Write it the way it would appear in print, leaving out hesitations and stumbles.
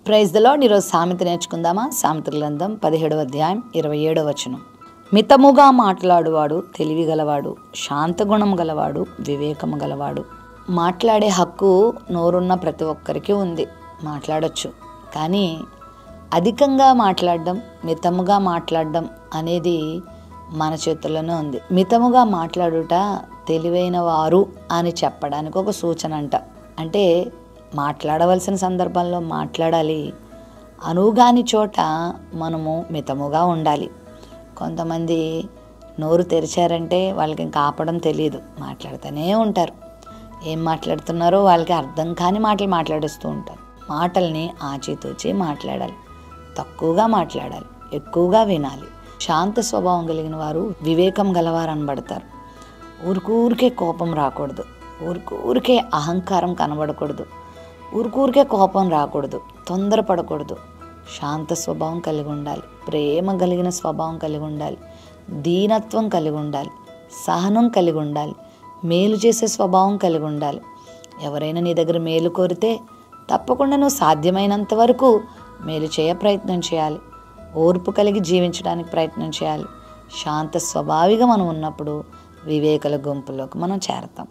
Praise the lord. ఈరోజు సామెత నేర్చుకుందామా? సామెతల గ్రంథం 17వ అధ్యాయం 27వ వచనం. మితముగా మాట్లాడువాడు తెలివి గలవాడు, శాంతగుణం గలవాడు వివేకము గలవాడు. మాట్లాడే హక్కు నోరున్న ప్రతి ఒక్కరికి ఉంది, మాట్లాడొచ్చు. కానీ అధికంగా మాట్లాడడం, మితముగా మాట్లాడడం అనేది మన చేతుల్లోనే ఉంది. మితముగా మాట్లాడుట తెలివైన వారు అని చెప్పడానికి ఒక సూచన అంట. అంటే మాట్లాడవలసిన సందర్భంలో మాట్లాడాలి, అనువుగాని చోట మనము మితముగా ఉండాలి. కొంతమంది నోరు తెరిచారంటే వాళ్ళకి ఇంకా ఆపడం తెలియదు, మాట్లాడుతూనే ఉంటారు. ఏం మాట్లాడుతున్నారో వాళ్ళకి అర్థం కాని మాటలు మాట్లాడిస్తూ ఉంటారు. మాటల్ని ఆచితూచి మాట్లాడాలి, తక్కువగా మాట్లాడాలి, ఎక్కువగా వినాలి. శాంత స్వభావం కలిగిన వారు వివేకం గలవారు అనబడతారు. ఊరికే కోపం రాకూడదు, ఊరికే అహంకారం కనబడకూడదు, ఊరికే కోపం రాకూడదు, తొందరపడకూడదు. శాంత స్వభావం కలిగి ఉండాలి, ప్రేమ కలిగిన స్వభావం కలిగి ఉండాలి, దీనత్వం కలిగి ఉండాలి, సహనం కలిగి ఉండాలి, మేలు చేసే స్వభావం కలిగి ఉండాలి. ఎవరైనా నీ దగ్గర మేలు కోరితే తప్పకుండా నువ్వు సాధ్యమైనంత వరకు మేలు చేయ ప్రయత్నం చేయాలి. ఓర్పు కలిగి జీవించడానికి ప్రయత్నం చేయాలి. శాంత స్వభావిగా మనం ఉన్నప్పుడు వివేకుల గుంపులోకి మనం చేరతాం.